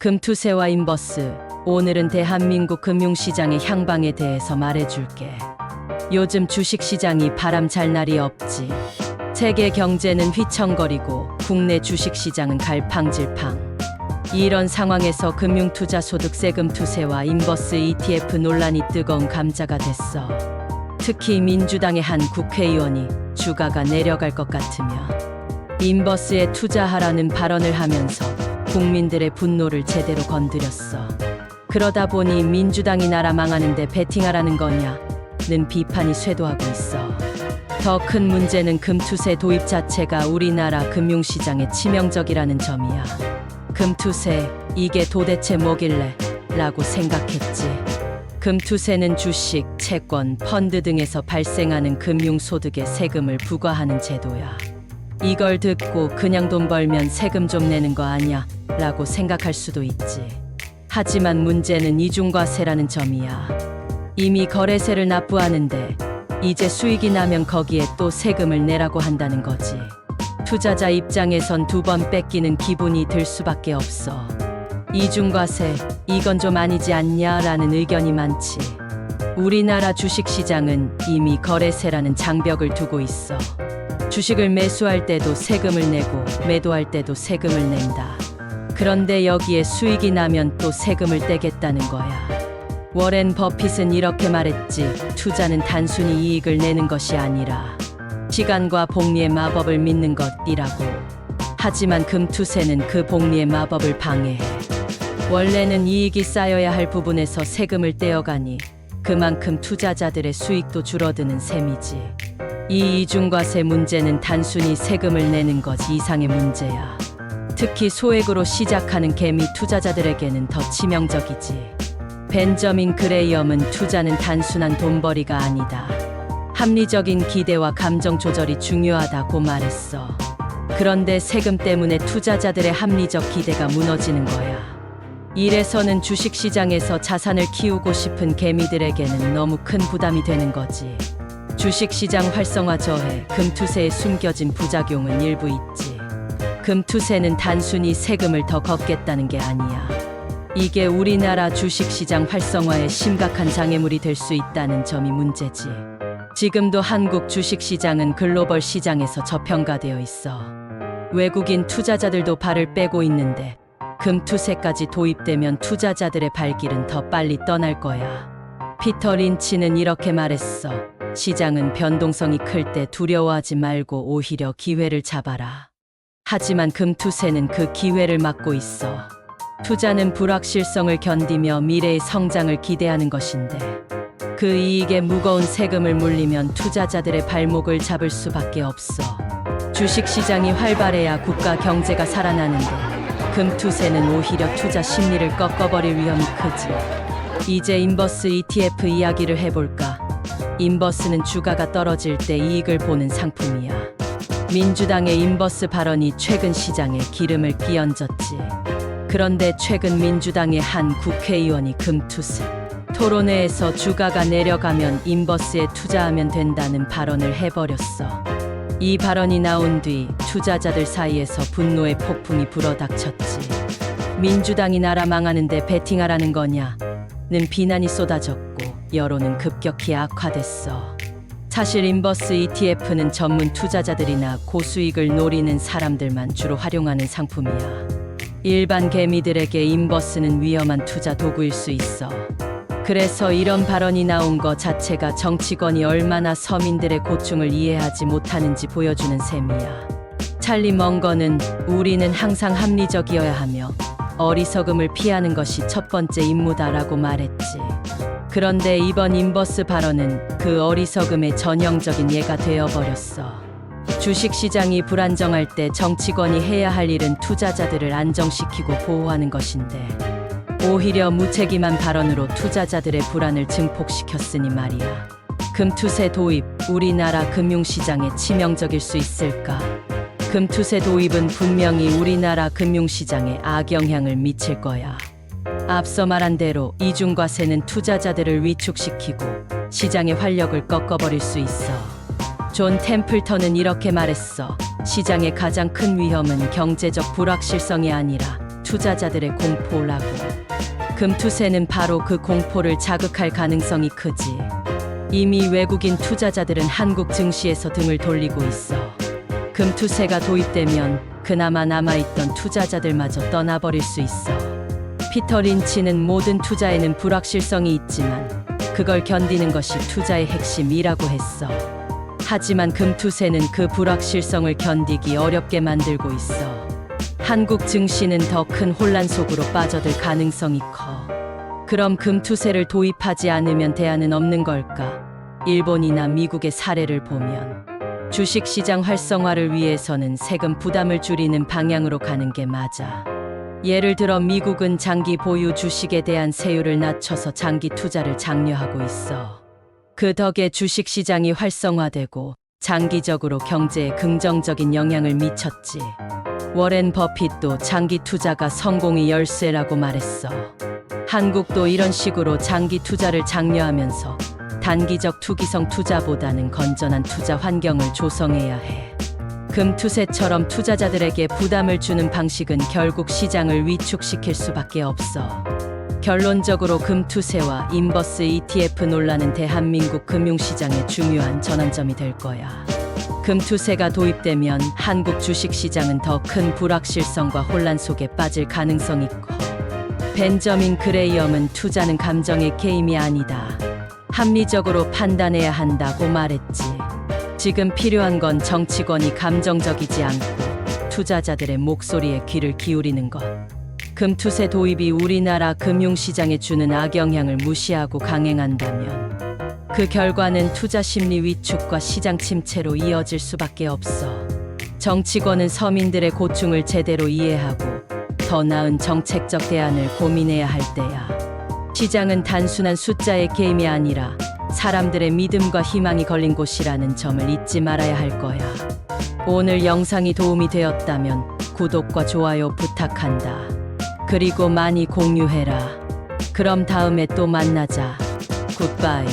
금투세와 인버스, 오늘은 대한민국 금융시장의 향방에 대해서 말해줄게. 요즘 주식시장이 바람잘 날이 없지. 세계 경제는 휘청거리고 국내 주식시장은 갈팡질팡. 이런 상황에서 금융투자소득세 금투세와 인버스 ETF 논란이 뜨거운 감자가 됐어. 특히 민주당의 한 국회의원이 주가가 내려갈 것 같으며 인버스에 투자하라는 발언을 하면서 국민들의 분노를 제대로 건드렸어. 그러다 보니 민주당이 나라 망하는데 베팅하라는 거냐는 비판이 쇄도하고 있어. 더 큰 문제는 금투세 도입 자체가 우리나라 금융시장에 치명적이라는 점이야. 금투세, 이게 도대체 뭐길래? 라고 생각했지. 금투세는 주식, 채권, 펀드 등에서 발생하는 금융소득에 세금을 부과하는 제도야. 이걸 듣고 그냥 돈 벌면 세금 좀 내는 거 아냐? 라고 생각할 수도 있지. 하지만 문제는 이중과세라는 점이야. 이미 거래세를 납부하는데 이제 수익이 나면 거기에 또 세금을 내라고 한다는 거지. 투자자 입장에선 두 번 뺏기는 기분이 들 수밖에 없어. 이중과세, 이건 좀 아니지 않냐라는 의견이 많지. 우리나라 주식시장은 이미 거래세라는 장벽을 두고 있어. 주식을 매수할 때도 세금을 내고 매도할 때도 세금을 낸다. 그런데 여기에 수익이 나면 또 세금을 떼겠다는 거야. 워렌 버핏은 이렇게 말했지. 투자는 단순히 이익을 내는 것이 아니라 시간과 복리의 마법을 믿는 것이라고. 하지만 금투세는 그 복리의 마법을 방해해. 원래는 이익이 쌓여야 할 부분에서 세금을 떼어가니 그만큼 투자자들의 수익도 줄어드는 셈이지. 이 이중과세 문제는 단순히 세금을 내는 것 이상의 문제야. 특히 소액으로 시작하는 개미 투자자들에게는 더 치명적이지. 벤저민 그레이엄은 투자는 단순한 돈벌이가 아니다. 합리적인 기대와 감정 조절이 중요하다고 말했어. 그런데 세금 때문에 투자자들의 합리적 기대가 무너지는 거야. 이래서는 주식시장에서 자산을 키우고 싶은 개미들에게는 너무 큰 부담이 되는 거지. 주식시장 활성화 저해, 금투세에 숨겨진 부작용은 일부 있지. 금투세는 단순히 세금을 더 걷겠다는 게 아니야. 이게 우리나라 주식시장 활성화에 심각한 장애물이 될 수 있다는 점이 문제지. 지금도 한국 주식시장은 글로벌 시장에서 저평가되어 있어. 외국인 투자자들도 발을 빼고 있는데 금투세까지 도입되면 투자자들의 발길은 더 빨리 떠날 거야. 피터 린치는 이렇게 말했어. 시장은 변동성이 클 때 두려워하지 말고 오히려 기회를 잡아라. 하지만 금투세는 그 기회를 막고 있어. 투자는 불확실성을 견디며 미래의 성장을 기대하는 것인데 그 이익에 무거운 세금을 물리면 투자자들의 발목을 잡을 수밖에 없어. 주식시장이 활발해야 국가 경제가 살아나는데 금투세는 오히려 투자 심리를 꺾어버릴 위험이 크지. 이제 인버스 ETF 이야기를 해볼까? 인버스는 주가가 떨어질 때 이익을 보는 상품이야. 민주당의 인버스 발언이 최근 시장에 기름을 끼얹었지. 그런데 최근 민주당의 한 국회의원이 금투세 토론회에서 주가가 내려가면 인버스에 투자하면 된다는 발언을 해버렸어. 이 발언이 나온 뒤 투자자들 사이에서 분노의 폭풍이 불어닥쳤지. 민주당이 나라 망하는데 베팅하라는 거냐는 비난이 쏟아졌고 여론은 급격히 악화됐어. 사실 인버스 ETF는 전문 투자자들이나 고수익을 노리는 사람들만 주로 활용하는 상품이야. 일반 개미들에게 인버스는 위험한 투자 도구일 수 있어. 그래서 이런 발언이 나온 것 자체가 정치권이 얼마나 서민들의 고충을 이해하지 못하는지 보여주는 셈이야. 찰리 멍거는 우리는 항상 합리적이어야 하며 어리석음을 피하는 것이 첫 번째 임무다라고 말했지. 그런데 이번 인버스 발언은 그 어리석음의 전형적인 예가 되어버렸어. 주식시장이 불안정할 때 정치권이 해야 할 일은 투자자들을 안정시키고 보호하는 것인데 오히려 무책임한 발언으로 투자자들의 불안을 증폭시켰으니 말이야. 금투세 도입, 우리나라 금융시장에 치명적일 수 있을까? 금투세 도입은 분명히 우리나라 금융시장에 악영향을 미칠 거야. 앞서 말한 대로 이중과세는 투자자들을 위축시키고 시장의 활력을 꺾어버릴 수 있어. 존 템플턴은 이렇게 말했어. 시장의 가장 큰 위험은 경제적 불확실성이 아니라 투자자들의 공포라고. 금투세는 바로 그 공포를 자극할 가능성이 크지. 이미 외국인 투자자들은 한국 증시에서 등을 돌리고 있어. 금투세가 도입되면 그나마 남아있던 투자자들마저 떠나버릴 수 있어. 피터 린치는 모든 투자에는 불확실성이 있지만 그걸 견디는 것이 투자의 핵심이라고 했어. 하지만 금투세는 그 불확실성을 견디기 어렵게 만들고 있어. 한국 증시는 더 큰 혼란 속으로 빠져들 가능성이 커. 그럼 금투세를 도입하지 않으면 대안은 없는 걸까? 일본이나 미국의 사례를 보면 주식시장 활성화를 위해서는 세금 부담을 줄이는 방향으로 가는 게 맞아. 예를 들어 미국은 장기 보유 주식에 대한 세율을 낮춰서 장기 투자를 장려하고 있어. 그 덕에 주식시장이 활성화되고 장기적으로 경제에 긍정적인 영향을 미쳤지. 워렌 버핏도 장기 투자가 성공의 열쇠라고 말했어. 한국도 이런 식으로 장기 투자를 장려하면서 단기적 투기성 투자보다는 건전한 투자 환경을 조성해야 해. 금투세처럼 투자자들에게 부담을 주는 방식은 결국 시장을 위축시킬 수밖에 없어. 결론적으로 금투세와 인버스 ETF 논란은 대한민국 금융시장의 중요한 전환점이 될 거야. 금투세가 도입되면 한국 주식시장은 더 큰 불확실성과 혼란 속에 빠질 가능성이 커. 벤저민 그레이엄은 투자는 감정의 게임이 아니다. 합리적으로 판단해야 한다고 말했지. 지금 필요한 건 정치권이 감정적이지 않고 투자자들의 목소리에 귀를 기울이는 것. 금투세 도입이 우리나라 금융시장에 주는 악영향을 무시하고 강행한다면 그 결과는 투자 심리 위축과 시장 침체로 이어질 수밖에 없어. 정치권은 서민들의 고충을 제대로 이해하고 더 나은 정책적 대안을 고민해야 할 때야. 시장은 단순한 숫자의 게임이 아니라 사람들의 믿음과 희망이 걸린 곳이라는 점을 잊지 말아야 할 거야. 오늘 영상이 도움이 되었다면 구독과 좋아요 부탁한다. 그리고 많이 공유해라. 그럼 다음에 또 만나자. 굿바이.